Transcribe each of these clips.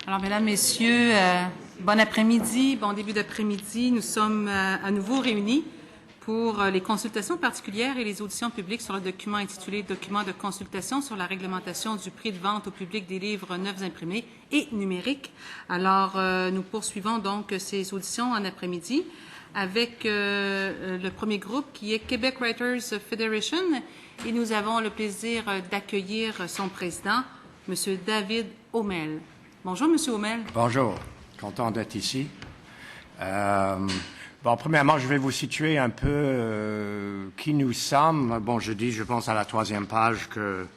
Alors, mesdames, messieurs, bon après-midi, bon début d'après-midi. Nous sommes à nouveau réunis pour les consultations particulières et les auditions publiques sur le document intitulé « Document de consultation sur la réglementation du prix de vente au public des livres neufs imprimés et numériques ». Alors, nous poursuivons donc ces auditions en après-midi avec le premier groupe qui est Québec Writers Federation et nous avons le plaisir d'accueillir son président, M. David Haumel. Bonjour, M. Haumel. Bonjour, content d'être ici. Premièrement, je vais vous situer un peu qui nous sommes. Bon, je pense à la 3e page que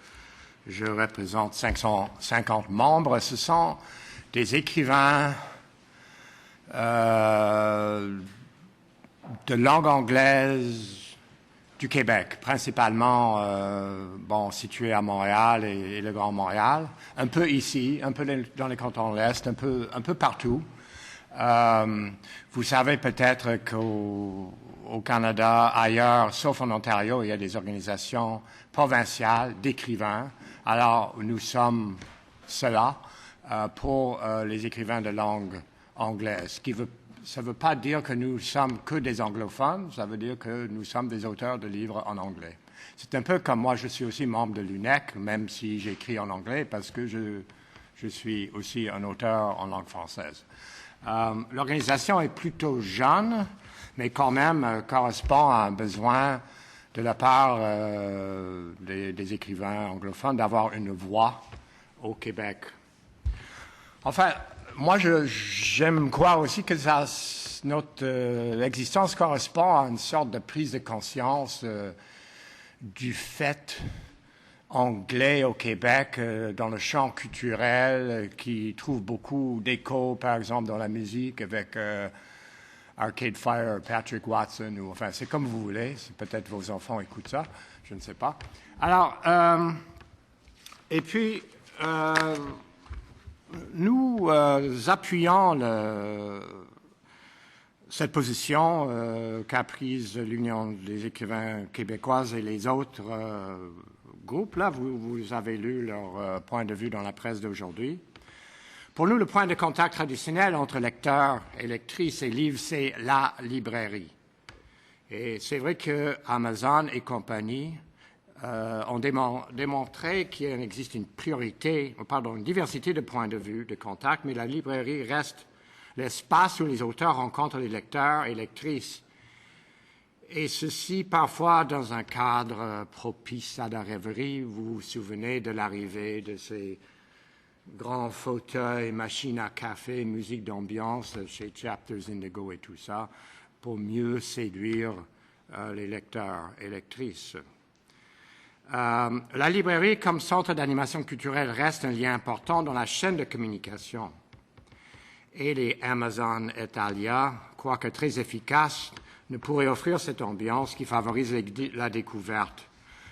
je représente 550 membres. Ce sont des écrivains de langue anglaise du Québec, principalement situés à Montréal et le Grand Montréal, un peu ici, un peu dans les cantons de l'Est, un peu partout. Vous savez peut-être qu'au Canada, ailleurs, sauf en Ontario, il y a des organisations provinciales d'écrivains. Alors, nous sommes cela pour les écrivains de langue anglaise, ça ne veut pas dire que nous sommes que des anglophones, ça veut dire que nous sommes des auteurs de livres en anglais. C'est un peu comme moi, je suis aussi membre de l'UNEC, même si j'écris en anglais, parce que je suis aussi un auteur en langue française. L'organisation est plutôt jeune, mais quand même correspond à un besoin de la part des écrivains anglophones d'avoir une voix au Québec. Enfin, moi, j'aime croire aussi que notre existence correspond à une sorte de prise de conscience du fait anglais au Québec dans le champ culturel qui trouve beaucoup d'écho, par exemple, dans la musique avec Arcade Fire, Patrick Watson, ou enfin, c'est comme vous voulez. Peut-être vos enfants écoutent ça, je ne sais pas. Alors, et puis, nous appuyons cette position qu'a prise l'Union des écrivains québécoises et les autres groupes. Là, vous avez lu leur point de vue dans la presse d'aujourd'hui. Pour nous, le point de contact traditionnel entre lecteurs et lectrices et livres, c'est la librairie. Et c'est vrai que Amazon et compagnie ont démontré qu'il existe une diversité de points de vue, de contact, mais la librairie reste l'espace où les auteurs rencontrent les lecteurs et lectrices. Et ceci, parfois, dans un cadre propice à la rêverie. Vous vous souvenez de l'arrivée de ces grands fauteuils, machines à café, musique d'ambiance chez Chapters Indigo et tout ça, pour mieux séduire les lecteurs et lectrices. La librairie, comme centre d'animation culturelle, reste un lien important dans la chaîne de communication. Et les Amazon et Alia, quoique très efficaces, ne pourraient offrir cette ambiance qui favorise la découverte.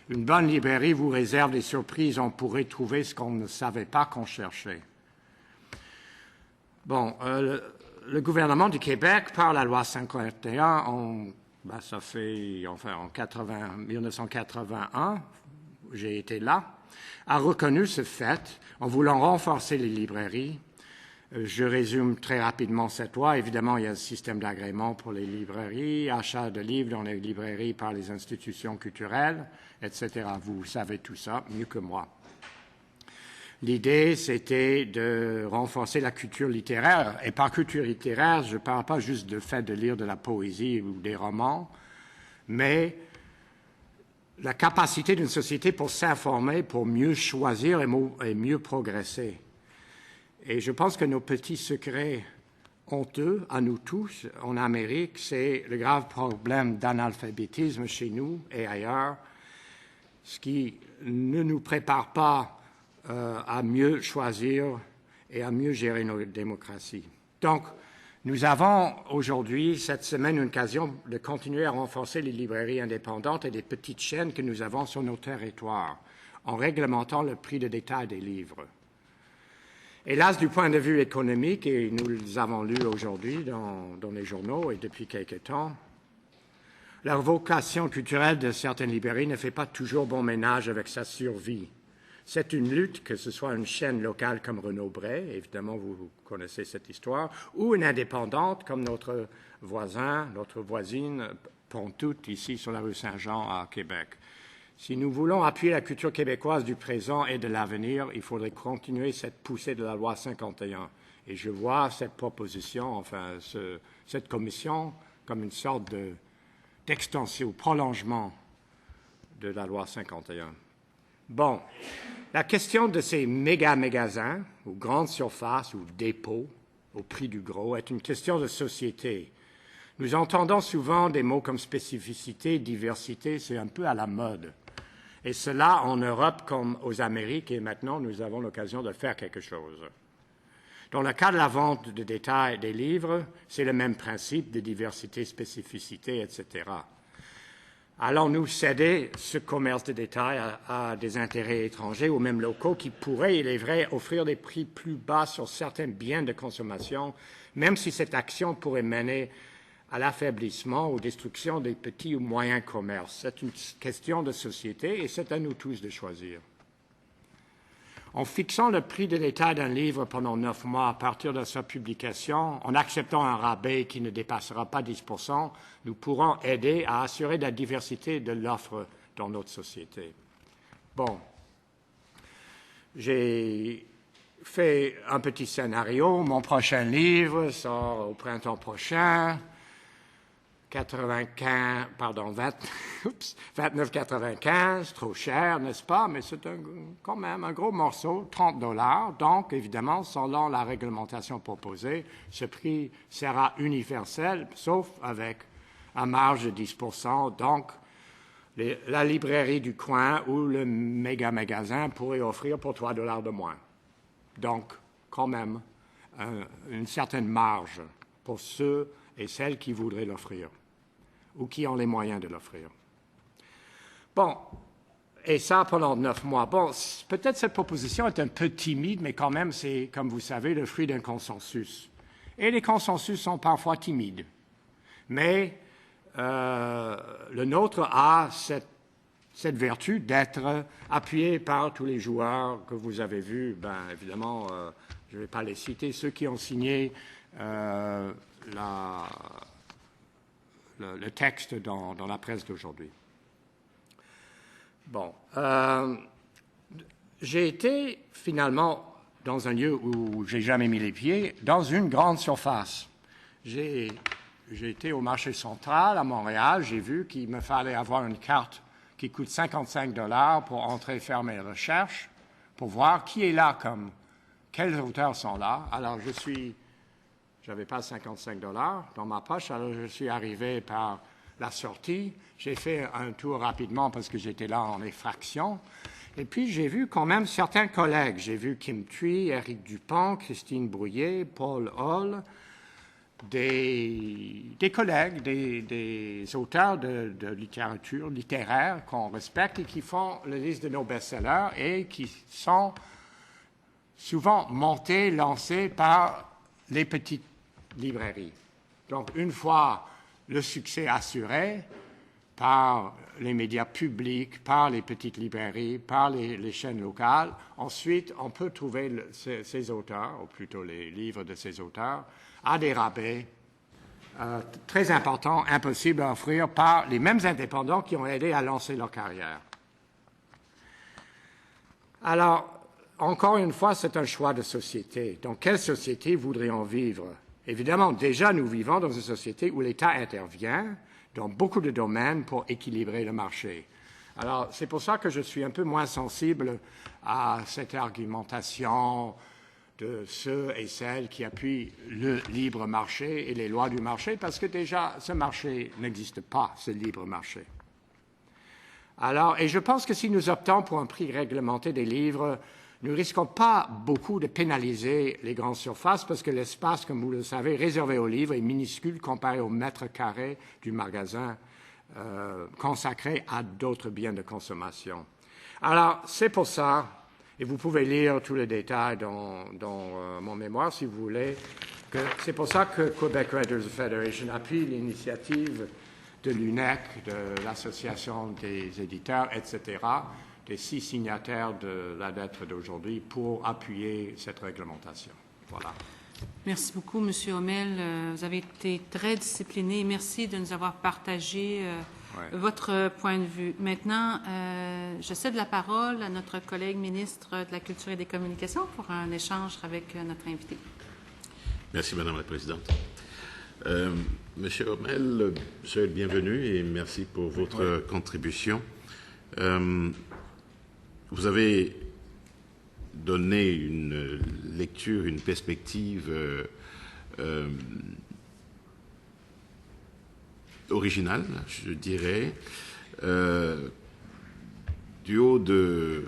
Une bonne librairie vous réserve des surprises. On pourrait trouver ce qu'on ne savait pas qu'on cherchait. Bon, le gouvernement du Québec, par la loi 51, en 1981, j'ai été là, a reconnu ce fait en voulant renforcer les librairies. Je résume très rapidement cette loi. Évidemment, il y a un système d'agrément pour les librairies, achat de livres dans les librairies par les institutions culturelles, etc. Vous savez tout ça mieux que moi. L'idée, c'était de renforcer la culture littéraire. Et par culture littéraire, je ne parle pas juste du fait de lire de la poésie ou des romans, mais la capacité d'une société pour s'informer, pour mieux choisir et mieux progresser. Et je pense que nos petits secrets honteux, à nous tous, en Amérique, c'est le grave problème d'analphabétisme chez nous et ailleurs, ce qui ne nous prépare pas à mieux choisir et à mieux gérer nos démocraties. Donc, nous avons aujourd'hui, cette semaine, une occasion de continuer à renforcer les librairies indépendantes et les petites chaînes que nous avons sur nos territoires, en réglementant le prix de détail des livres. Hélas, du point de vue économique, et nous les avons lus aujourd'hui dans les journaux et depuis quelque temps, la vocation culturelle de certaines librairies ne fait pas toujours bon ménage avec sa survie. C'est une lutte, que ce soit une chaîne locale comme Renaud Bray, évidemment vous connaissez cette histoire, ou une indépendante comme notre voisin, notre voisine, Pontoot, ici sur la rue Saint-Jean à Québec. Si nous voulons appuyer la culture québécoise du présent et de l'avenir, il faudrait continuer cette poussée de la loi 51. Et je vois cette proposition, enfin cette commission, comme une sorte d'extension, prolongement de la loi 51. Bon, la question de ces méga-magasins, ou grandes surfaces, ou dépôts, au prix du gros, est une question de société. Nous entendons souvent des mots comme spécificité, diversité, c'est un peu à la mode. Et cela en Europe comme aux Amériques, et maintenant nous avons l'occasion de faire quelque chose. Dans le cas de la vente de détail des livres, c'est le même principe de diversité, spécificité, etc. Allons-nous céder ce commerce de détail à des intérêts étrangers ou même locaux qui pourraient, il est vrai, offrir des prix plus bas sur certains biens de consommation, même si cette action pourrait mener à l'affaiblissement ou destruction des petits ou moyens commerces? C'est une question de société et c'est à nous tous de choisir. En fixant le prix de détail d'un livre pendant 9 mois à partir de sa publication, en acceptant un rabais qui ne dépassera pas 10%, nous pourrons aider à assurer la diversité de l'offre dans notre société. Bon, j'ai fait un petit scénario. Mon prochain livre sort au printemps prochain. 29,95, trop cher, n'est-ce pas? Mais c'est quand même un gros morceau, $30. Donc, évidemment, selon la réglementation proposée, ce prix sera universel, sauf avec un marge de 10%. Donc, la librairie du coin ou le méga-magasin pourrait offrir pour $3 de moins. Donc, quand même, une certaine marge pour ceux et celles qui voudraient l'offrir ou qui ont les moyens de l'offrir. Bon, et ça pendant 9 mois. Bon, peut-être cette proposition est un peu timide, mais quand même, c'est, comme vous savez, le fruit d'un consensus. Et les consensus sont parfois timides. Mais le nôtre a cette vertu d'être appuyé par tous les joueurs que vous avez vus. Ben, évidemment, je ne vais pas les citer, ceux qui ont signé le texte dans la presse d'aujourd'hui. Bon, j'ai été finalement dans un lieu où j'ai jamais mis les pieds, dans une grande surface. J'ai été au marché central à Montréal, j'ai vu qu'il me fallait avoir une carte qui coûte $55 pour entrer faire mes recherches, pour voir qui est là, quels auteurs sont là. Alors j'avais pas $55 dans ma poche, alors je suis arrivé par la sortie. J'ai fait un tour rapidement parce que j'étais là en effraction. Et puis, j'ai vu quand même certains collègues. J'ai vu Kim Thuy, Éric Dupont, Christine Brouillet, Paul Hall, des collègues, des auteurs de littérature littéraire qu'on respecte et qui font la liste de nos best-sellers et qui sont souvent montés, lancés par les petites librairies. Donc, une fois le succès assuré par les médias publics, par les petites librairies, par les chaînes locales, ensuite, on peut trouver ces auteurs, ou plutôt les livres de ces auteurs, à des rabais très importants, impossibles à offrir par les mêmes indépendants qui ont aidé à lancer leur carrière. Alors, encore une fois, c'est un choix de société. Dans quelle société voudrions vivre? Évidemment, déjà, nous vivons dans une société où l'État intervient dans beaucoup de domaines pour équilibrer le marché. Alors, c'est pour ça que je suis un peu moins sensible à cette argumentation de ceux et celles qui appuient le libre marché et les lois du marché, parce que déjà, ce marché n'existe pas, ce libre marché. Alors, et je pense que si nous optons pour un prix réglementé des livres, nous ne risquons pas beaucoup de pénaliser les grandes surfaces parce que l'espace, comme vous le savez, réservé aux livres est minuscule comparé au mètre carré du magasin consacré à d'autres biens de consommation. Alors, c'est pour ça, et vous pouvez lire tous les détails dans mon mémoire si vous voulez, que c'est pour ça que Quebec Writers Federation appuie l'initiative de l'UNEC, de l'Association des éditeurs, etc., des 6 signataires de la lettre d'aujourd'hui pour appuyer cette réglementation. Voilà. Merci beaucoup, M. Haumel. Vous avez été très discipliné. Merci de nous avoir partagé votre point de vue. Maintenant, je cède la parole à notre collègue ministre de la Culture et des Communications pour un échange avec notre invité. Merci, Madame la Présidente. Monsieur Haumel, soyez le bienvenu et merci pour votre contribution. Vous avez donné une lecture, une perspective originale, je dirais, du haut de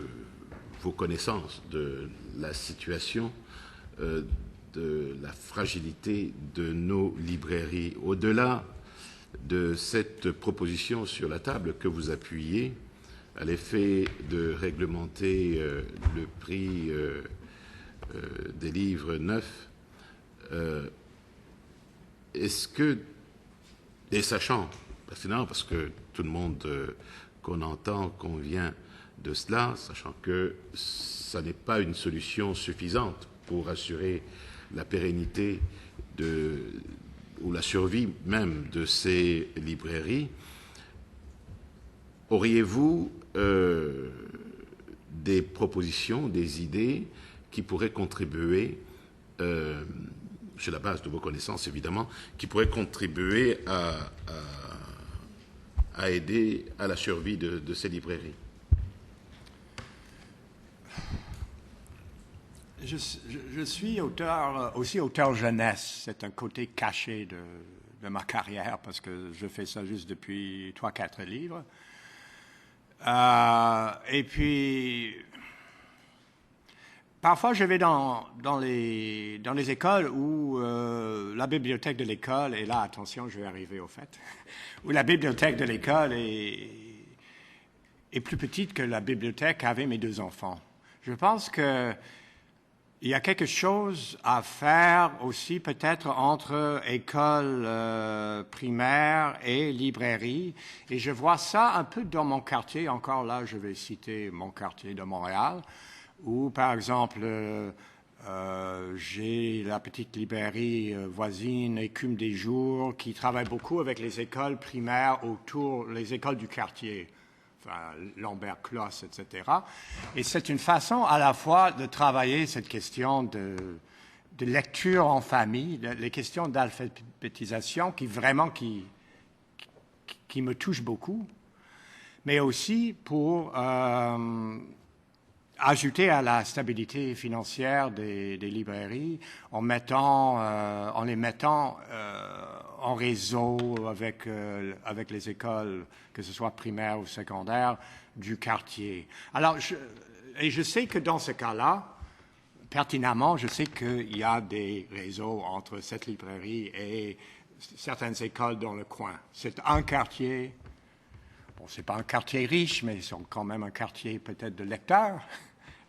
vos connaissances de la situation, de la fragilité de nos librairies. Au-delà de cette proposition sur la table que vous appuyez, à l'effet de réglementer le prix des livres neufs, est-ce que, et sachant, parce que tout le monde qu'on entend convient de cela, sachant que ça n'est pas une solution suffisante pour assurer la pérennité ou la survie même de ces librairies, auriez-vous des propositions, des idées qui pourraient contribuer, sur la base de vos connaissances évidemment, qui pourraient contribuer à aider à la survie de ces librairies? Je suis aussi auteur jeunesse. C'est un côté caché de ma carrière parce que je fais ça juste depuis 3-4 livres. Et puis, parfois je vais dans les écoles où la bibliothèque de l'école, et là, attention, je vais arriver au fait, où la bibliothèque de l'école est plus petite que la bibliothèque qu'avaient mes 2 enfants. Je pense que il y a quelque chose à faire aussi peut-être entre école primaire et librairie. Et je vois ça un peu dans mon quartier. Encore là, je vais citer mon quartier de Montréal, où par exemple, j'ai la petite librairie voisine, Écume des Jours, qui travaille beaucoup avec les écoles primaires autour, les écoles du quartier. Lambert-Closse, etc. Et c'est une façon à la fois de travailler cette question de lecture en famille, les questions d'alphabétisation qui me touchent beaucoup, mais aussi pour ajouter à la stabilité financière des librairies en les mettant en réseau avec les écoles, que ce soit primaires ou secondaires, du quartier. Alors, je sais que dans ce cas-là, pertinemment, je sais qu'il y a des réseaux entre cette librairie et certaines écoles dans le coin. C'est un quartier, bon, c'est pas un quartier riche, mais c'est quand même un quartier peut-être de lecteurs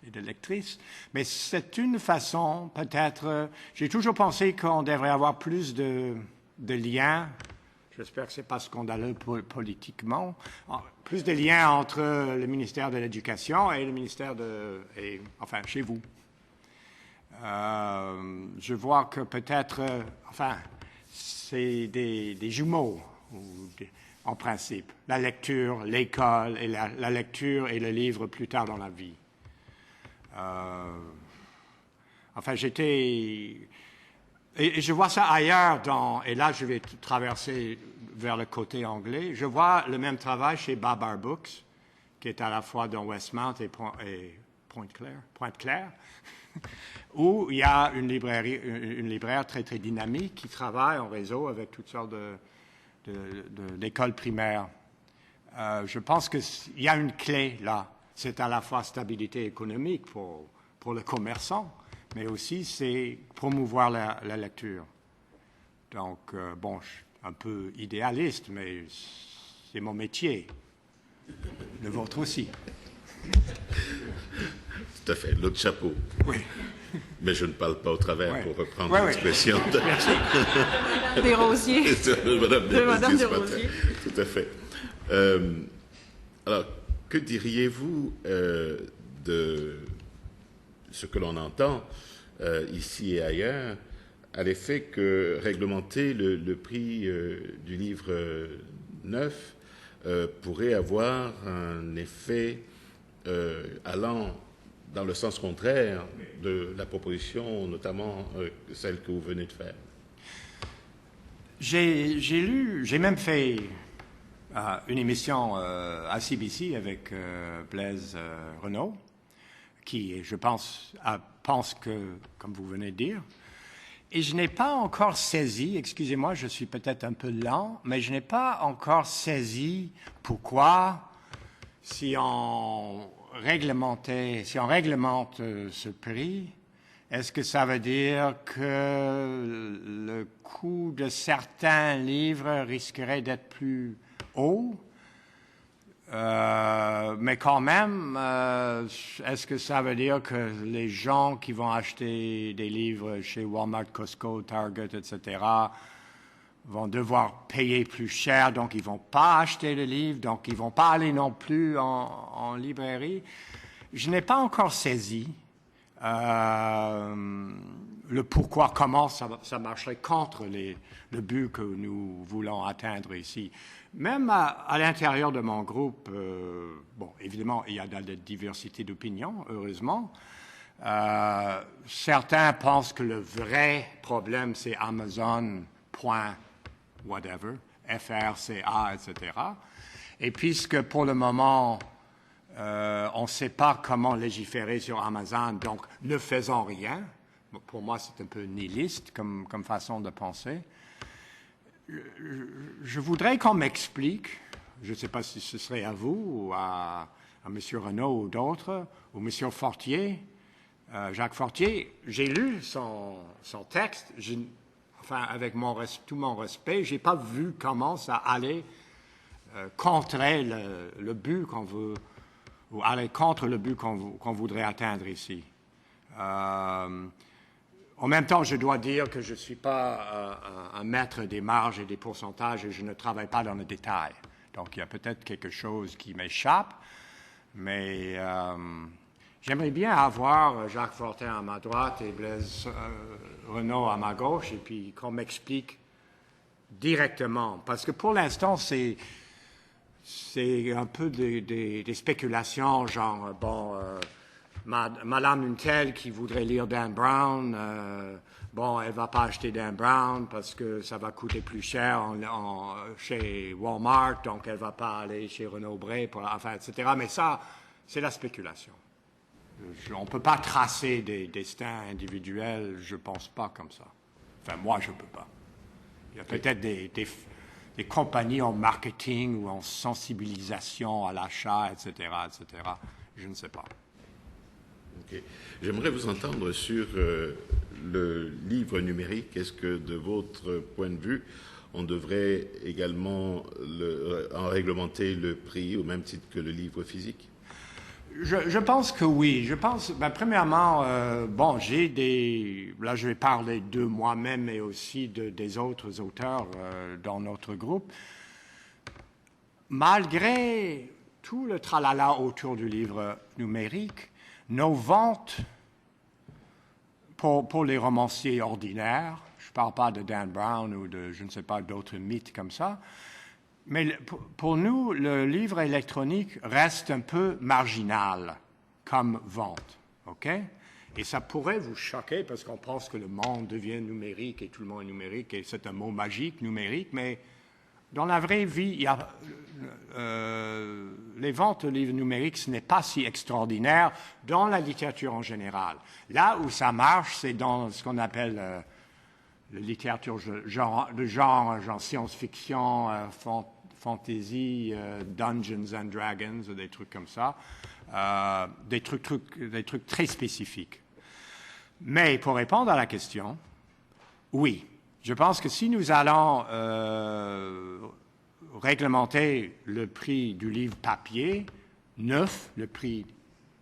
et de lectrices. Mais c'est une façon, peut-être, j'ai toujours pensé qu'on devrait avoir plus de liens, j'espère que ce n'est pas scandaleux politiquement, plus de liens entre le ministère de l'Éducation et le ministère enfin, chez vous. Je vois que peut-être, c'est des jumeaux, en principe. La lecture, l'école, et la lecture et le livre plus tard dans la vie. Et je vois ça ailleurs, et là je vais traverser vers le côté anglais. Je vois le même travail chez Babar Books, qui est à la fois dans Westmount et Pointe-Claire, où il y a une libraire très, très dynamique qui travaille en réseau avec toutes sortes d'écoles primaires. Je pense qu'il y a une clé là. C'est à la fois stabilité économique pour le commerçant, mais aussi c'est promouvoir la lecture. Donc, bon, je suis un peu idéaliste, mais c'est mon métier. Le vôtre aussi. Tout à fait, l'autre chapeau. Oui. Mais je ne parle pas au travers, oui. Pour reprendre l'expression de... Madame Desrosiers. Madame Desrosiers. Tout à fait. Alors, Que diriez-vous de ce que l'on entend ici et ailleurs à l'effet que réglementer le prix du livre neuf pourrait avoir un effet allant dans le sens contraire de la proposition, notamment celle que vous venez de faire? J'ai même fait une émission à CBC avec Blaise Renaud, qui, je pense que, comme vous venez de dire, et je n'ai pas encore saisi, excusez-moi, je suis peut-être un peu lent, mais je n'ai pas encore saisi pourquoi, si on réglemente ce prix, est-ce que ça veut dire que le coût de certains livres risquerait d'être plus haut? Mais quand même, est-ce que ça veut dire que les gens qui vont acheter des livres chez Walmart, Costco, Target, etc., vont devoir payer plus cher, donc ils ne vont pas acheter le livre, donc ils ne vont pas aller non plus en librairie? Je n'ai pas encore saisi le pourquoi, comment ça marcherait contre le but que nous voulons atteindre ici. Même à l'intérieur de mon groupe, bon, évidemment, il y a de la diversité d'opinions, heureusement. Certains pensent que le vrai problème, c'est Amazon, whatever, FRCA, etc. Et puisque pour le moment, on ne sait pas comment légiférer sur Amazon, donc ne faisons rien. Pour moi, c'est un peu nihiliste comme façon de penser. Je voudrais qu'on m'explique, je ne sais pas si ce serait à vous ou à M. Renaud ou d'autres, ou M. Fortier, Jacques Fortier. J'ai lu son texte, enfin, avec tout mon respect, je n'ai pas vu comment ça allait contrer le but qu'on veut, ou aller contre le but qu'on voudrait atteindre ici. En même temps, je dois dire que je ne suis pas un maître des marges et des pourcentages et je ne travaille pas dans le détail. Donc, il y a peut-être quelque chose qui m'échappe, mais j'aimerais bien avoir Jacques Fortin à ma droite et Blaise Renaud à ma gauche et puis qu'on m'explique directement. Parce que pour l'instant, c'est un peu des spéculations, genre, bon... Madame une telle qui voudrait lire Dan Brown, bon, elle ne va pas acheter Dan Brown parce que ça va coûter plus cher chez Walmart, donc elle ne va pas aller chez Renaud Bré, enfin, etc. Mais ça, c'est la spéculation. On ne peut pas tracer des destins individuels, je ne pense pas comme ça. Enfin, moi, je ne peux pas. Il y a peut-être des compagnies en marketing ou en sensibilisation à l'achat, etc., etc. Je ne sais pas. Okay. J'aimerais vous entendre sur le livre numérique. Est-ce que, de votre point de vue, on devrait également en réglementer le prix au même titre que le livre physique? Je pense que oui. Je pense, premièrement, bon, là je vais parler de moi-même, mais aussi des autres auteurs dans notre groupe. Malgré tout le tralala autour du livre numérique, nos ventes pour les romanciers ordinaires, je ne parle pas de Dan Brown ou de, je ne sais pas, d'autres mythes comme ça, mais pour nous, le livre électronique reste un peu marginal comme vente, OK? Et ça pourrait vous choquer parce qu'on pense que le monde devient numérique et tout le monde est numérique et c'est un mot magique, numérique, mais dans la vraie vie, il y a, les ventes de livres numériques, ce n'est pas si extraordinaire dans la littérature en général. Là où ça marche, c'est dans ce qu'on appelle la littérature de genre science-fiction, fantasy, Dungeons and Dragons, des trucs comme ça, des trucs très spécifiques. Mais pour répondre à la question, oui. Je pense que si nous allons réglementer le prix du livre papier neuf, le prix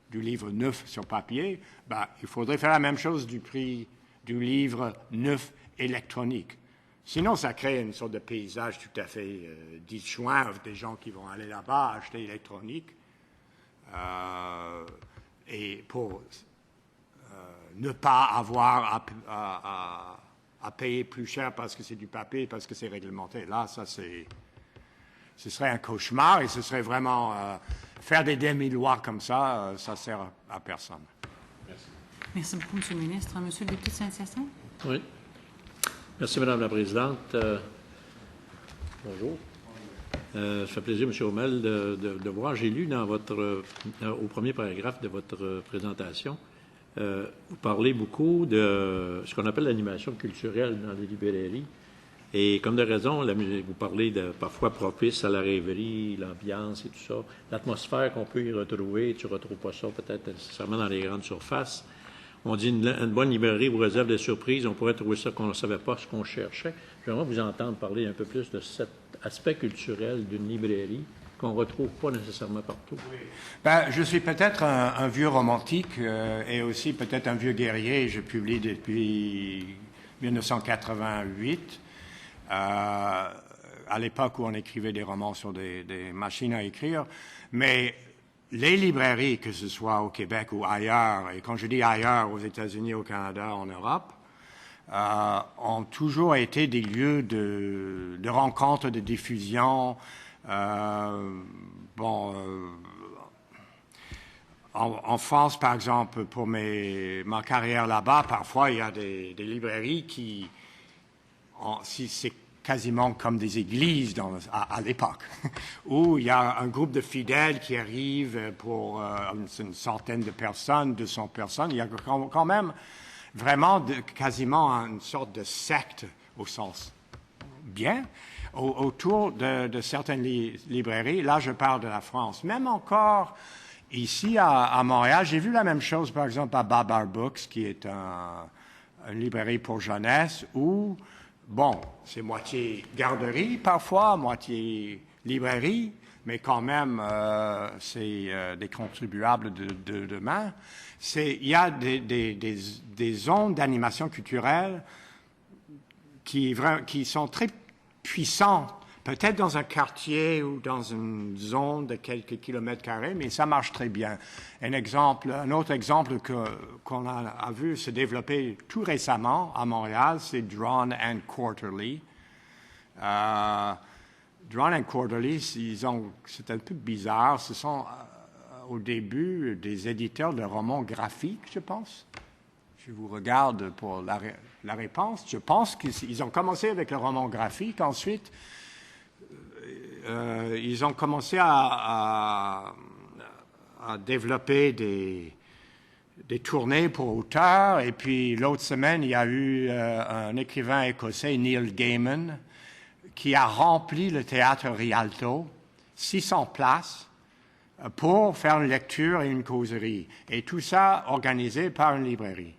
du livre neuf sur papier, il faudrait faire la même chose du prix du livre neuf électronique. Sinon, ça crée une sorte de paysage tout à fait disjoint, des gens qui vont aller là-bas acheter électronique et pour ne pas avoir à payer plus cher parce que c'est du papier, parce que c'est réglementé. Là, ce serait un cauchemar et ce serait vraiment faire des demi-lois comme ça, ça sert à personne. Merci. Merci beaucoup, M. le ministre. Monsieur le député de Saint-Hyacinthe? Oui. Merci, Mme la Présidente. Bonjour. Ça fait plaisir, M. Haumel, de voir. J'ai lu dans au premier paragraphe de votre présentation, vous parlez beaucoup de ce qu'on appelle l'animation culturelle dans les librairies. Et comme de raison, vous parlez de parfois propice à la rêverie, l'ambiance et tout ça. L'atmosphère qu'on peut y retrouver, tu ne retrouves pas ça peut-être nécessairement dans les grandes surfaces. On dit une bonne librairie vous réserve des surprises. On pourrait trouver ça qu'on ne savait pas ce qu'on cherchait. J'aimerais vous entendre parler un peu plus de cet aspect culturel d'une librairie qu'on ne retrouve pas nécessairement partout. Oui. Ben, je suis peut-être un vieux romantique et aussi peut-être un vieux guerrier. Je publie depuis 1988. À l'époque où on écrivait des romans sur des machines à écrire. Mais les librairies, que ce soit au Québec ou ailleurs, et quand je dis ailleurs, aux États-Unis, au Canada, en Europe, ont toujours été des lieux de rencontre, de diffusion. En France, par exemple, pour ma carrière là-bas, parfois, il y a des librairies qui... si c'est quasiment comme des églises à l'époque, où il y a un groupe de fidèles qui arrivent pour une centaine de personnes, 200 personnes. Il y a quand même vraiment quasiment une sorte de secte au sens bien autour de certaines librairies. Là, je parle de la France. Même encore ici à Montréal, j'ai vu la même chose, par exemple, à Babar Books, qui est une librairie pour jeunesse, où bon, c'est moitié garderie parfois, moitié librairie, mais quand même, c'est des contribuables de demain. Il y a des zones d'animation culturelle qui sont très puissantes, peut-être dans un quartier ou dans une zone de quelques kilomètres carrés, mais ça marche très bien. Un autre exemple qu'on a vu se développer tout récemment à Montréal, c'est Drawn and Quarterly. Drawn and Quarterly, c'est un peu bizarre. Ce sont au début des éditeurs de romans graphiques, je pense. Je vous regarde pour la réponse. Je pense qu'ils ont commencé avec le roman graphique. Ensuite, ils ont commencé à développer des tournées pour auteurs. Et puis, l'autre semaine, il y a eu un écrivain écossais, Neil Gaiman, qui a rempli le théâtre Rialto, 600 places, pour faire une lecture et une causerie. Et tout ça organisé par une librairie.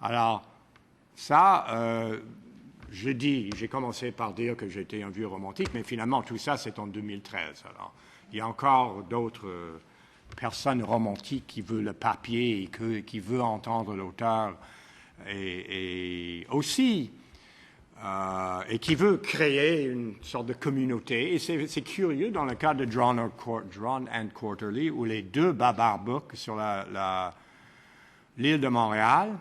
Alors, ça... j'ai commencé par dire que j'étais un vieux romantique, mais finalement, tout ça, c'est en 2013. Alors, il y a encore d'autres personnes romantiques qui veulent le papier et qui veulent entendre l'auteur et aussi, et qui veut créer une sorte de communauté. Et c'est curieux dans le cas de Drawn and Quarterly, où les deux Babar Books sur l'île de Montréal,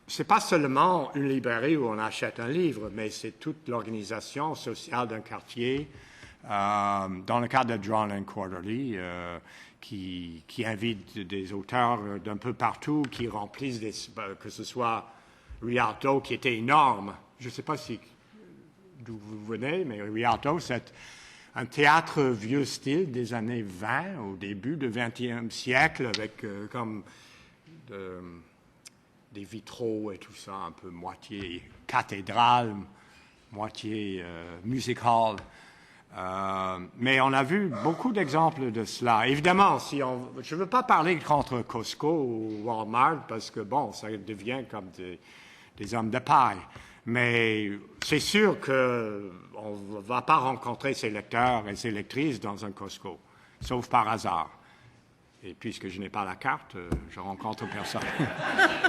c'est pas seulement une librairie où on achète un livre, mais c'est toute l'organisation sociale d'un quartier, dans le cas de Drawn and Quarterly, qui invite des auteurs d'un peu partout, qui remplissent que ce soit Rialto, qui était énorme. Je ne sais pas d'où vous venez, mais Rialto, c'est un théâtre vieux style des années 20, au début du 20e siècle, avec comme... des vitraux et tout ça, un peu moitié cathédrale, moitié music hall. Mais on a vu beaucoup d'exemples de cela. Évidemment, je ne veux pas parler contre Costco ou Walmart parce que, bon, ça devient comme des hommes de paille. Mais c'est sûr qu'on ne va pas rencontrer ses lecteurs et ses lectrices dans un Costco, sauf par hasard. Et puisque je n'ai pas la carte, je rencontre personne.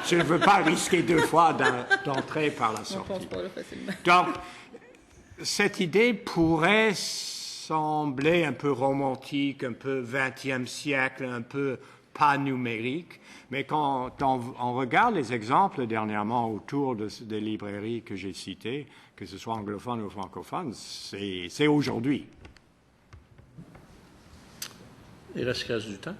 Je ne veux pas risquer deux fois d'entrer par la sortie. Donc, cette idée pourrait semblait un peu romantique, un peu 20e siècle, un peu pas numérique. Mais quand on regarde les exemples dernièrement autour des librairies que j'ai citées, que ce soit anglophone ou francophone, c'est aujourd'hui. Il reste du temps?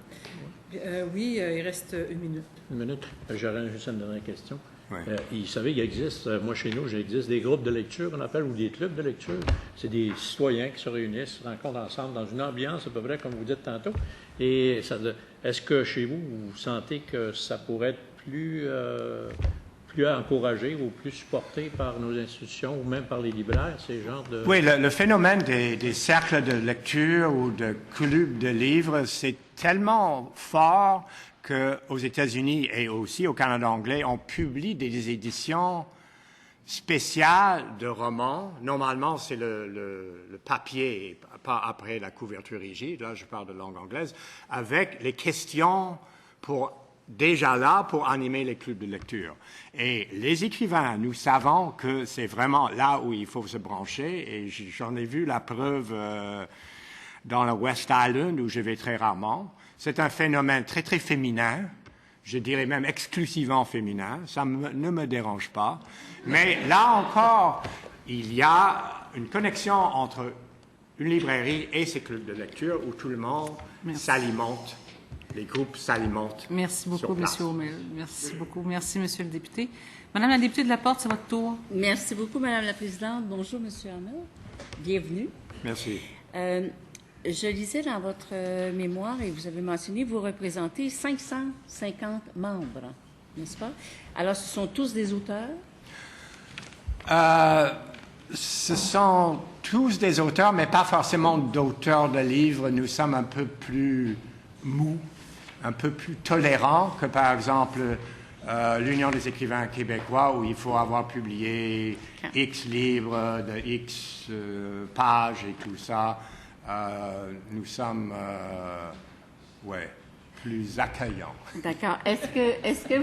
Oui, il reste une minute. Une minute. J'aurais juste une dernière question. Oui. Il savait qu'il existe, moi chez nous, j'existe des groupes de lecture qu'on appelle, ou des clubs de lecture. C'est des citoyens qui se réunissent, se rencontrent ensemble dans une ambiance à peu près comme vous dites tantôt. Et est-ce que chez vous, vous sentez que ça pourrait être plus encouragé ou plus supporté par nos institutions ou même par les libraires, ces genres de... Oui, le phénomène des cercles de lecture ou de clubs de livres, c'est tellement fort qu'aux États-Unis et aussi au Canada anglais, on publie des éditions spéciales de romans. Normalement, c'est le papier, pas après la couverture rigide, là je parle de langue anglaise, avec les questions déjà là pour animer les clubs de lecture. Et les écrivains, nous savons que c'est vraiment là où il faut se brancher, et j'en ai vu la preuve dans le West Island, où je vais très rarement. C'est un phénomène très, très féminin, je dirais même exclusivement féminin, ça ne me dérange pas. Mais là encore, il y a une connexion entre une librairie et ses clubs de lecture où tout le monde s'alimente. Les groupes s'alimentent. Merci beaucoup, M. O'Meara. Merci beaucoup. Merci, M. le député. Madame la députée de la Porte, c'est votre tour. Merci beaucoup, Madame la Présidente. Bonjour, M. Arnaud. Bienvenue. Merci. Je lisais dans votre mémoire, et vous avez mentionné, vous représentez 550 membres, n'est-ce pas? Alors, ce sont tous des auteurs? Ce sont tous des auteurs, mais pas forcément d'auteurs de livres. Nous sommes un peu plus mous, un peu plus tolérants que, par exemple, l'Union des écrivains québécois, où il faut avoir publié X livres de X pages et tout ça. Nous sommes plus accueillants. D'accord. Est-ce que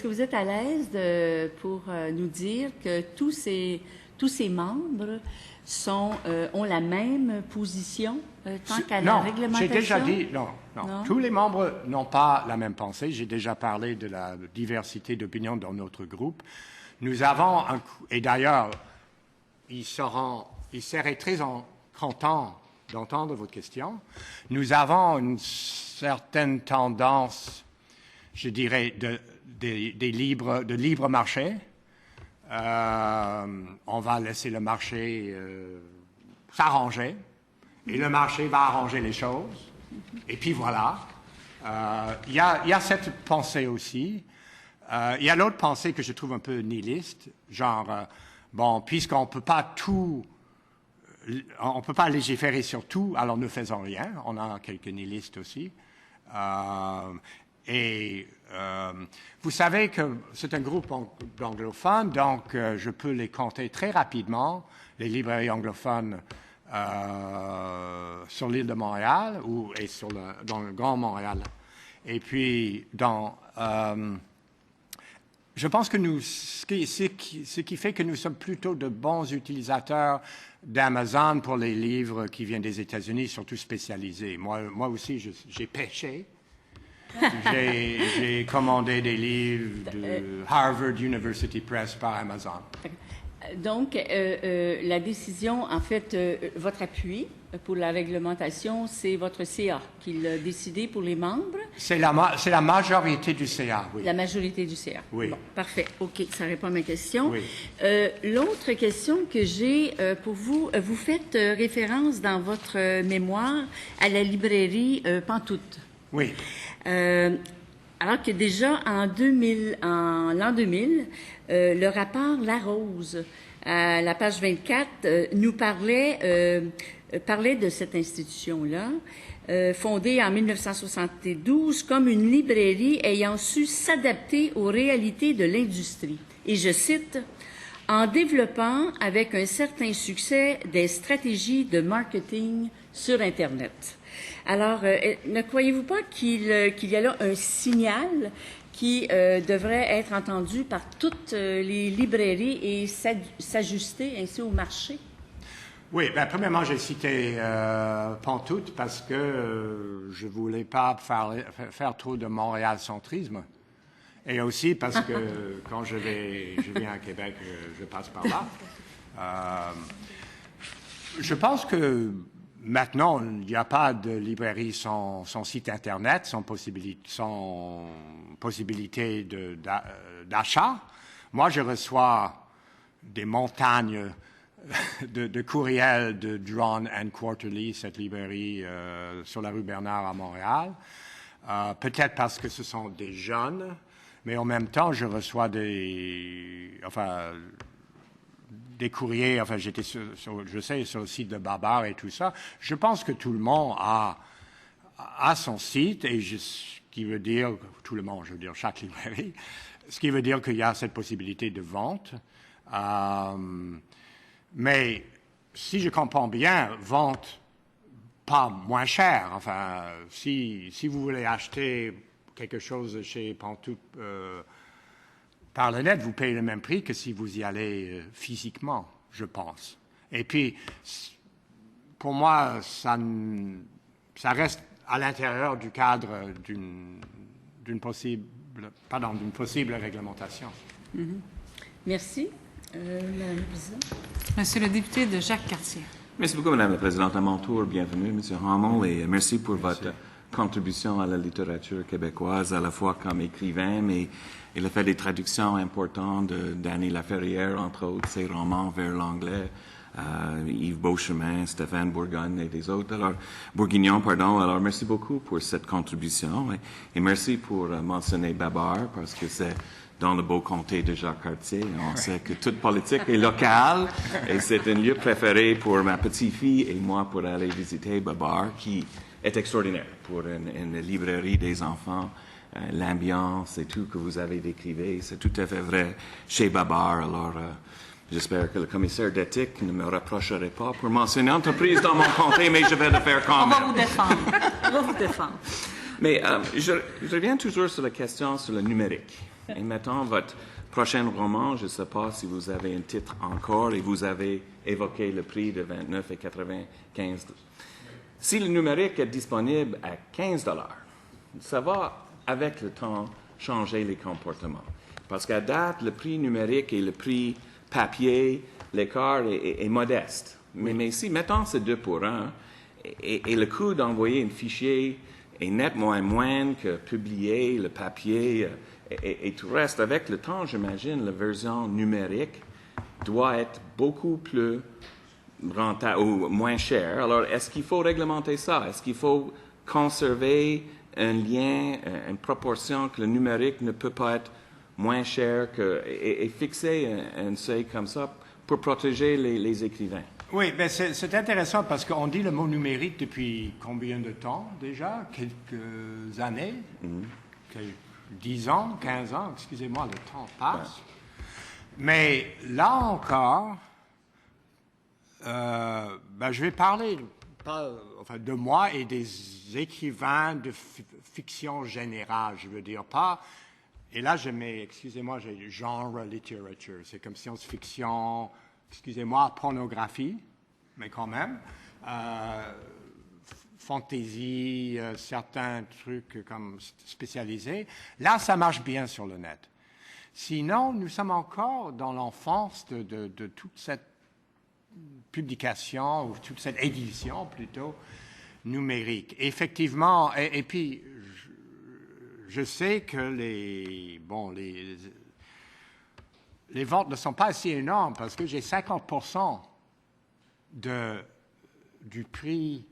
vous êtes à l'aise pour nous dire que tous ces membres ont la même position tant qu'à la réglementation? J'ai déjà dit, non. Tous les membres n'ont pas la même pensée. J'ai déjà parlé de la diversité d'opinions dans notre groupe. Nous avons, et d'ailleurs, ils seraient très contents d'entendre votre question. Nous avons une certaine tendance, je dirais, de libre marché. On va laisser le marché s'arranger, et le marché va arranger les choses. Et puis voilà. Il y a cette pensée aussi. Il y a l'autre pensée que je trouve un peu nihiliste, genre, puisqu'on peut pas on peut pas légiférer sur tout, alors ne faisons rien. On a quelques nihilistes aussi. Vous savez que c'est un groupe anglophone, donc je peux les compter très rapidement, les librairies anglophones sur l'île de Montréal et dans le Grand Montréal. Et puis, je pense que ce qui fait que nous sommes plutôt de bons utilisateurs d'Amazon pour les livres qui viennent des États-Unis, surtout spécialisés. Moi aussi, j'ai pêché. J'ai commandé des livres de Harvard University Press par Amazon. Donc, la décision, en fait, votre appui pour la réglementation, c'est votre CA qui l'a décidé pour les membres? C'est la majorité du CA, oui. La majorité du CA. Oui. Bon, parfait. OK, ça répond à ma question. Oui. L'autre question que j'ai pour vous, vous faites référence dans votre mémoire à la librairie Pantoute. Oui. Alors que déjà en l'an 2000, le rapport Larose, à la page 24, nous parlait de cette institution-là, fondée en 1972 comme une librairie ayant su s'adapter aux réalités de l'industrie. Et je cite, « en développant avec un certain succès des stratégies de marketing sur Internet ». Alors, ne croyez-vous pas qu'il y a là un signal qui devrait être entendu par toutes les librairies et s'ajuster ainsi au marché? Oui, ben, premièrement, j'ai cité Pantoute parce que je ne voulais pas faire trop de Montréal-centrisme. Et aussi parce que quand je viens à Québec, je passe par là. Je pense que maintenant, il n'y a pas de librairie sans site Internet, sans possibilité d'achat. Moi, je reçois des montagnes de courriels de Drawn and Quarterly, cette librairie sur la rue Bernard à Montréal. Peut-être parce que ce sont des jeunes, mais en même temps, je reçois des courriers, j'étais sur le site de Babar et tout ça. Je pense que tout le monde a son site, et ce qui veut dire, tout le monde, je veux dire chaque librairie, ce qui veut dire qu'il y a cette possibilité de vente. Mais si je comprends bien, vente pas moins cher. Enfin, si vous voulez acheter quelque chose chez Pantoute par le net, vous payez le même prix que si vous y allez physiquement, je pense. Et puis, pour moi, ça reste à l'intérieur du cadre d'une possible réglementation. Mm-hmm. Merci. Madame la Présidente. Monsieur le député de Jacques-Cartier. Merci beaucoup, Madame la Présidente. À mon tour, bienvenue, Monsieur Hamel, et merci pour votre contribution à la littérature québécoise, à la fois comme écrivain, mais il a fait des traductions importantes d'Annie Laferrière, entre autres, ses romans vers l'anglais, Yves Beauchemin, Stéphane Bourguignon et des autres. Bourguignon, pardon. Alors, merci beaucoup pour cette contribution, et merci pour mentionner Babar, parce que c'est dans le beau comté de Jacques-Cartier. On sait que toute politique est locale, et c'est un lieu préféré pour ma petite-fille et moi pour aller visiter Babar, qui est extraordinaire pour une librairie des enfants. L'ambiance et tout que vous avez décrivé, c'est tout à fait vrai chez Babar. Alors, j'espère que le commissaire d'éthique ne me reprocherait pas pour mentionner une entreprise dans mon comté, mais je vais le faire quand même. On va vous défendre. On va vous défendre. Mais je reviens toujours sur la question sur le numérique. Et mettons votre prochain roman, je ne sais pas si vous avez un titre encore, et vous avez évoqué le prix de 29,95 $. Si le numérique est disponible à 15 $, ça va, avec le temps, changer les comportements. Parce qu'à date, le prix numérique et le prix papier, l'écart est modeste. Mais si, mettons, c'est 2 pour 1, et le coût d'envoyer un fichier est nettement moins que publier le papier et tout le reste. Avec le temps, j'imagine, la version numérique doit être beaucoup plus rentable ou moins chère. Alors, est-ce qu'il faut réglementer ça? Est-ce qu'il faut conserver un lien, une proportion que le numérique ne peut pas être moins cher et fixer un seuil comme ça pour protéger les écrivains? Oui, mais c'est intéressant parce qu'on dit le mot numérique depuis combien de temps déjà? Quelques années? 10 ans, 15 ans, excusez-moi, le temps passe. Mais là encore, je vais parler de moi et des écrivains de fiction générale, je veux dire pas. Et là, excusez-moi, j'ai genre literature, c'est comme science-fiction, excusez-moi, pornographie, mais quand même. Fantasy, certains trucs comme spécialisés. Là, ça marche bien sur le net. Sinon, nous sommes encore dans l'enfance de toute cette publication, ou toute cette édition plutôt, numérique. Effectivement, et puis, je sais que les ventes ne sont pas assez énormes parce que j'ai 50% du prix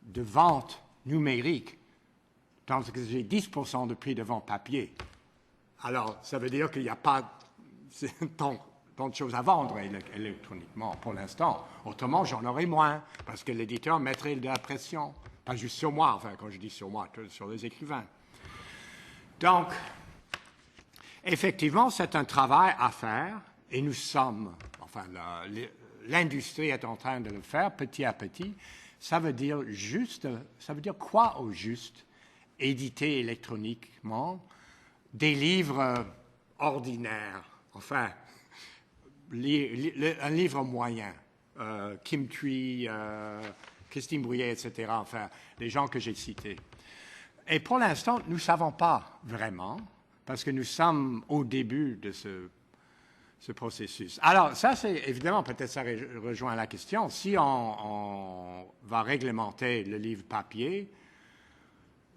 de vente numérique, tandis que j'ai 10% de prix de vente papier. Alors, ça veut dire qu'il n'y a pas tant de choses à vendre électroniquement pour l'instant. Autrement, j'en aurais moins, parce que l'éditeur mettrait de la pression. Pas juste sur moi, quand je dis sur moi, sur les écrivains. Donc, effectivement, c'est un travail à faire, et nous sommes, l'industrie est en train de le faire petit à petit. Ça veut dire quoi au juste? Éditer électroniquement des livres ordinaires, un livre moyen, Kim Thuy, Christine Brouillet, etc., enfin, les gens que j'ai cités. Et pour l'instant, nous ne savons pas vraiment, parce que nous sommes au début de ce processus. Alors, ça, c'est évidemment, peut-être ça rejoint la question, si on va réglementer le livre papier,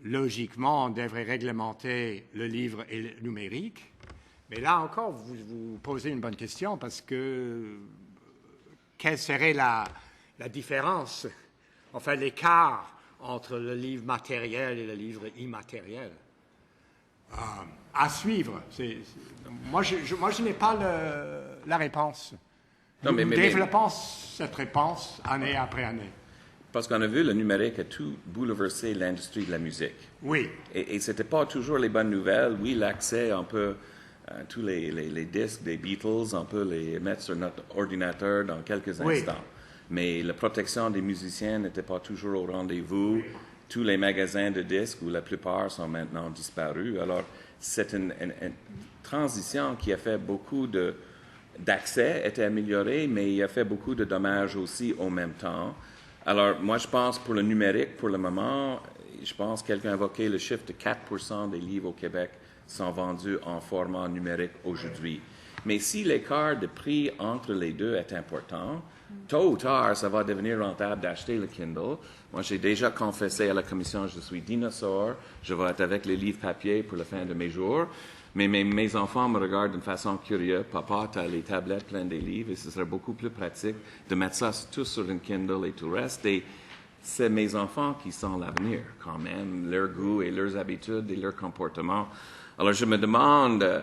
logiquement, on devrait réglementer le livre et le numérique. Mais là encore, vous posez une bonne question, parce que quelle serait la différence, enfin l'écart entre le livre matériel et le livre immatériel? À suivre. Moi, je n'ai pas la réponse. Non, Nous développons cette réponse année après année. Parce qu'on a vu, le numérique a tout bouleversé l'industrie de la musique. Oui. Et ce n'était pas toujours les bonnes nouvelles. Oui, l'accès, on peut, tous les disques des Beatles, on peut les mettre sur notre ordinateur dans quelques instants. Mais la protection des musiciens n'était pas toujours au rendez-vous. Tous les magasins de disques, ou la plupart, sont maintenant disparus. Alors, c'est une transition qui a fait beaucoup d'accès, était améliorée, mais il a fait beaucoup de dommages aussi en même temps. Alors, moi, je pense pour le numérique, pour le moment, je pense que quelqu'un a évoqué le chiffre de 4% des livres au Québec sont vendus en format numérique aujourd'hui. Mais si l'écart de prix entre les deux est important, tôt ou tard, ça va devenir rentable d'acheter le Kindle. Moi, j'ai déjà confessé à la commission, je suis dinosaure, je vais être avec les livres papier pour la fin de mes jours. Mais mes enfants me regardent d'une façon curieuse. Papa, tu as les tablettes pleines de livres et ce serait beaucoup plus pratique de mettre ça tout sur une Kindle et tout le reste. Et c'est mes enfants qui sont l'avenir, quand même, leur goût et leurs habitudes et leur comportement. Alors, je me demande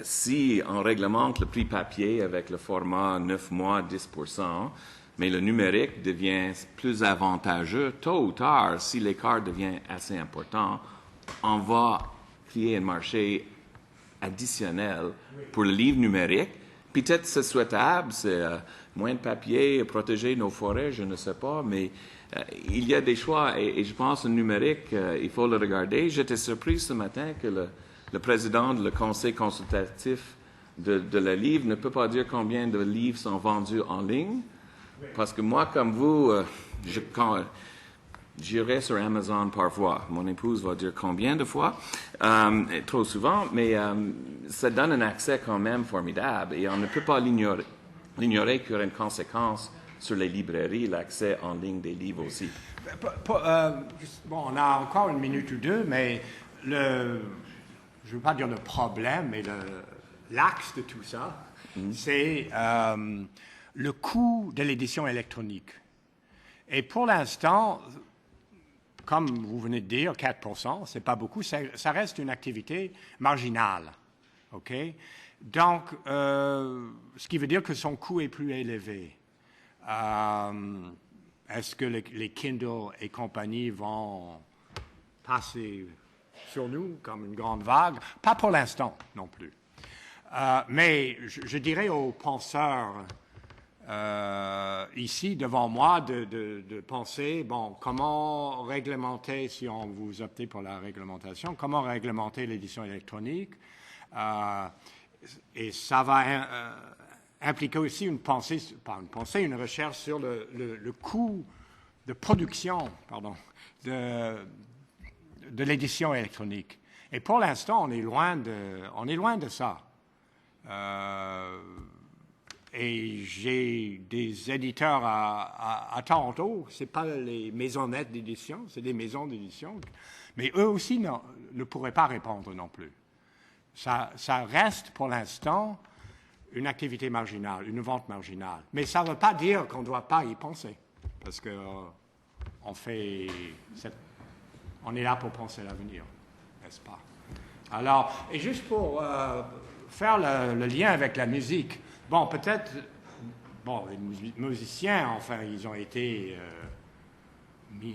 si on réglemente le prix papier avec le format 9 mois, 10%, mais le numérique devient plus avantageux, tôt ou tard, si l'écart devient assez important, on va créer un marché additionnel pour le livre numérique. Peut-être c'est souhaitable, c'est moins de papier, protéger nos forêts, je ne sais pas, mais il y a des choix et je pense que le numérique, il faut le regarder. J'étais surpris ce matin que le président du conseil consultatif de la livre ne peut pas dire combien de livres sont vendus en ligne, parce que moi, comme vous, j'irai sur Amazon parfois. Mon épouse va dire combien de fois, trop souvent, mais ça donne un accès quand même formidable et on ne peut pas l'ignorer qu'il y aura une conséquence sur les librairies, l'accès en ligne des livres aussi. Bon, on a encore une minute ou deux, mais je ne veux pas dire le problème, mais l'axe de tout ça, c'est le coût de l'édition électronique. Et pour l'instant, comme vous venez de dire, 4%, c'est pas beaucoup, ça reste une activité marginale. OK? Donc, ce qui veut dire que son coût est plus élevé. Est-ce que les Kindle et compagnie vont passer sur nous comme une grande vague? Pas pour l'instant non plus. Mais je dirais aux penseurs ici devant moi de penser, bon, comment réglementer, si on vous optez pour la réglementation, comment réglementer l'édition électronique? Et ça va impliquer aussi une recherche sur le coût de production, de l'édition électronique. Et pour l'instant, on est loin de ça. Et j'ai des éditeurs à Toronto, c'est pas les maisonnettes d'édition, c'est des maisons d'édition, mais eux aussi ne pourraient pas répondre non plus. Ça reste pour l'instant une activité marginale, une vente marginale. Mais ça ne veut pas dire qu'on ne doit pas y penser, parce que on est là pour penser l'avenir, n'est-ce pas? Alors, et juste pour faire le lien avec la musique, bon, peut-être, les musiciens, enfin, ils ont été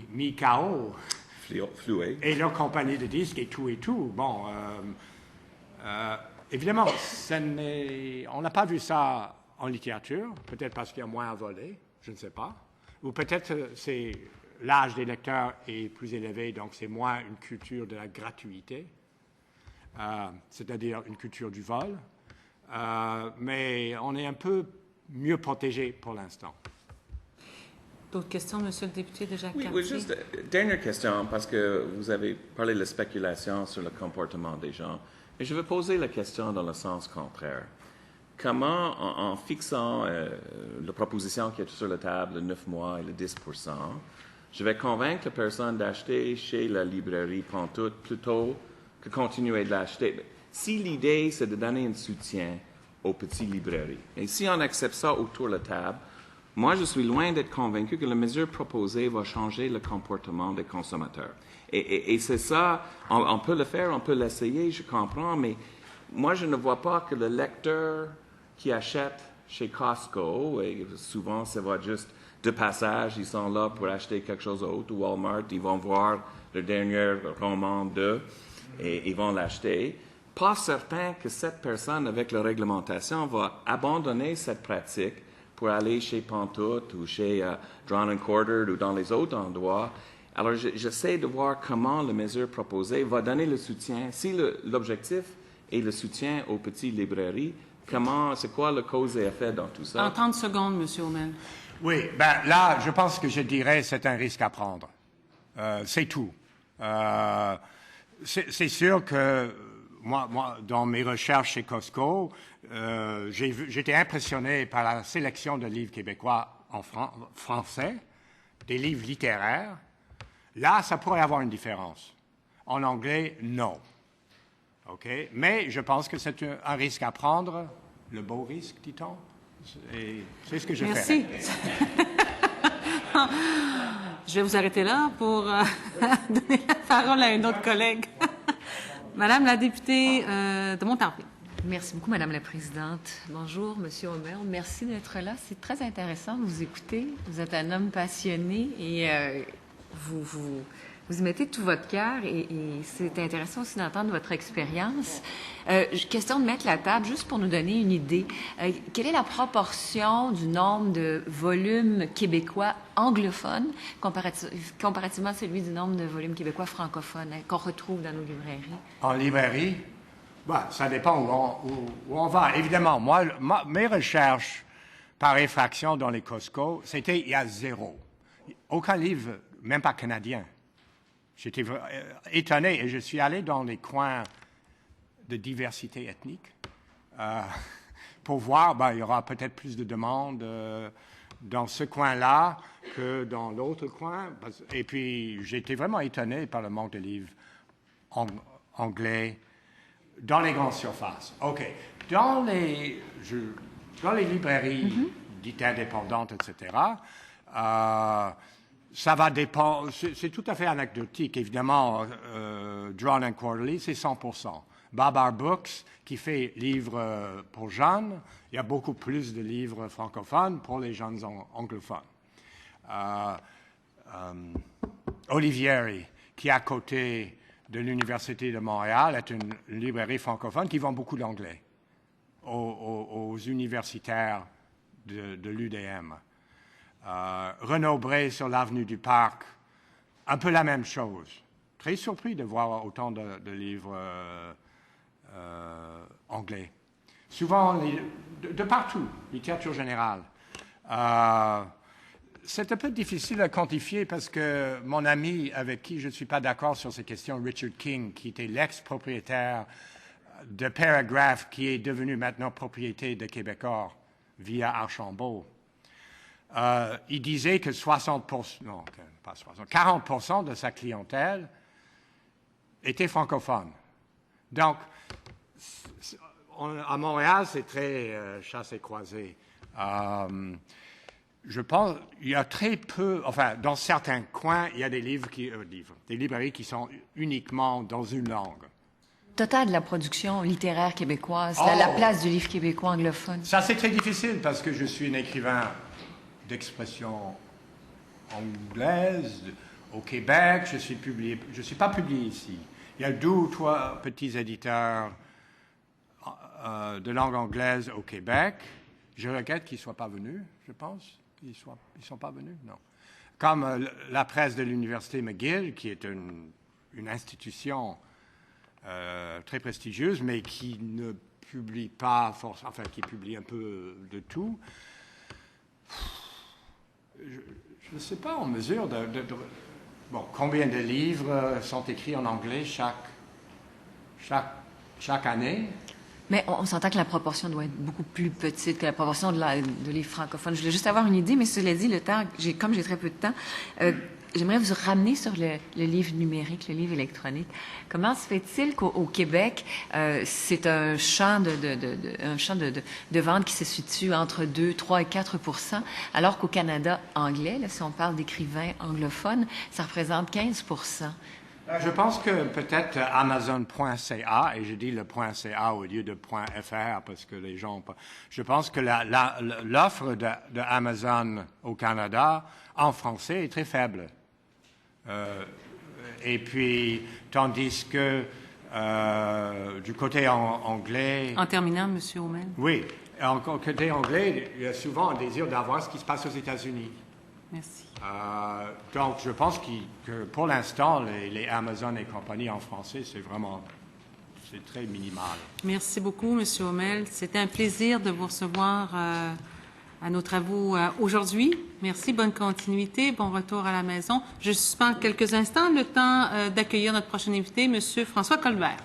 mis KO. Floué. Et leur compagnie de disques et tout. Bon, évidemment, on n'a pas vu ça en littérature, peut-être parce qu'il y a moins à voler, je ne sais pas. Ou peut-être c'est l'âge des lecteurs est plus élevé, donc c'est moins une culture de la gratuité, c'est-à-dire une culture du vol. Mais on est un peu mieux protégé pour l'instant. D'autres questions, Monsieur le député de Jacques Oui, Cartier? juste dernière question, parce que vous avez parlé de la spéculation sur le comportement des gens. Et je vais poser la question dans le sens contraire. Comment, en fixant la proposition qui est sur la table, le 9 mois et le 10 je vais convaincre la personne d'acheter chez la librairie Pantoute plutôt que continuer de l'acheter? Si l'idée, c'est de donner un soutien aux petites librairies, et si on accepte ça autour de la table, moi, je suis loin d'être convaincu que la mesure proposée va changer le comportement des consommateurs. Et c'est ça, on peut le faire, on peut l'essayer, je comprends, mais moi, je ne vois pas que le lecteur qui achète chez Costco, et souvent, ça va juste de passage, ils sont là pour acheter quelque chose d'autre, ou Walmart, ils vont voir le dernier roman d'eux, et ils vont l'acheter. Pas certain que cette personne, avec la réglementation, va abandonner cette pratique pour aller chez Pantoute ou chez Drawn & Quartered ou dans les autres endroits. Alors, j'essaie de voir comment la mesure proposée va donner le soutien. Si l'objectif est le soutien aux petites librairies, c'est quoi le cause et effet dans tout ça? En 30 secondes, Monsieur O'Mel. Oui, ben là, je pense que je dirais c'est un risque à prendre. C'est tout. C'est sûr que moi, dans mes recherches chez Costco, j'étais impressionné par la sélection de livres québécois en français, des livres littéraires. Là, ça pourrait avoir une différence. En anglais, non. OK? Mais je pense que c'est un risque à prendre, le beau risque, dit-on. Et c'est ce que je fais. Merci. Je vais vous arrêter là pour donner la parole à une autre collègue. Madame la députée de Montarville. Merci beaucoup, Madame la Présidente. Bonjour, Monsieur O'Mel. Merci d'être là. C'est très intéressant de vous écouter. Vous êtes un homme passionné et vous y mettez tout votre cœur et c'est intéressant aussi d'entendre votre expérience. Question de mettre la table, juste pour nous donner une idée. Quelle est la proportion du nombre de volumes québécois anglophones comparativement à celui du nombre de volumes québécois francophones qu'on retrouve dans nos librairies? En librairie? Ben, ça dépend où on va. Évidemment, moi, mes recherches par effraction dans les Costco, c'était il y a 0. Aucun livre, même pas canadien. J'étais étonné et je suis allé dans les coins de diversité ethnique pour voir, il y aura peut-être plus de demandes dans ce coin-là que dans l'autre coin. Et puis, j'étais vraiment étonné par le manque de livres anglais dans les grandes surfaces. OK. Dans les librairies dites indépendantes, etc., ça va dépendre. C'est tout à fait anecdotique. Évidemment, Drawn & Quarterly, c'est 100%. Babar Books, qui fait livres pour jeunes, il y a beaucoup plus de livres francophones pour les jeunes anglophones. Olivieri, qui est à côté de l'Université de Montréal, est une librairie francophone qui vend beaucoup d'anglais aux universitaires de l'UDM. Renaud Bré sur l'avenue du Parc, un peu la même chose. Très surpris de voir autant de livres anglais. Souvent, de partout, littérature générale. C'est un peu difficile à quantifier parce que mon ami avec qui je ne suis pas d'accord sur ces questions, Richard King, qui était l'ex-propriétaire de Paragraph, qui est devenu maintenant propriété de Québecor via Archambault, il disait que 40% de sa clientèle était francophone. Donc, à Montréal, c'est très chassé-croisé. Je pense qu'il y a très peu, dans certains coins, il y a des librairies qui sont uniquement dans une langue. Total de la production littéraire québécoise, la place du livre québécois anglophone. Ça, c'est très difficile parce que je suis un écrivain d'expression anglaise au Québec. Je suis pas publié ici. Il y a 2 ou 3 petits éditeurs de langue anglaise au Québec. Je regrette qu'ils ne soient pas venus, je pense. Ils ne sont pas venus, non. Comme la presse de l'Université McGill, qui est une institution très prestigieuse, mais qui ne publie pas, qui publie un peu de tout. Je ne sais pas en mesure bon, combien de livres sont écrits en anglais chaque année. Mais on s'entend que la proportion doit être beaucoup plus petite que la proportion de livres francophones. Je voulais juste avoir une idée, mais cela dit, comme j'ai très peu de temps, j'aimerais vous ramener sur le livre numérique, le livre électronique. Comment se fait-il qu'au Québec, c'est un champ de vente qui se situe entre 2, 3 et 4 % alors qu'au Canada anglais, là, si on parle d'écrivains anglophones, ça représente 15 %. Je pense que peut-être Amazon.ca, et je dis le .ca au lieu de .fr parce que les gens... Je pense que l'offre de Amazon au Canada en français est très faible. Et puis, tandis que du côté anglais... En terminant, M. Haumel. Oui, en côté anglais, il y a souvent un désir d'avoir ce qui se passe aux États-Unis. Merci. Donc, je pense que pour l'instant, les Amazon et compagnie en français, c'est très minimal. Merci beaucoup, M. Haumel. C'était un plaisir de vous recevoir à nos travaux aujourd'hui. Merci, bonne continuité, bon retour à la maison. Je suspends quelques instants le temps d'accueillir notre prochain invité, M. François Colbert.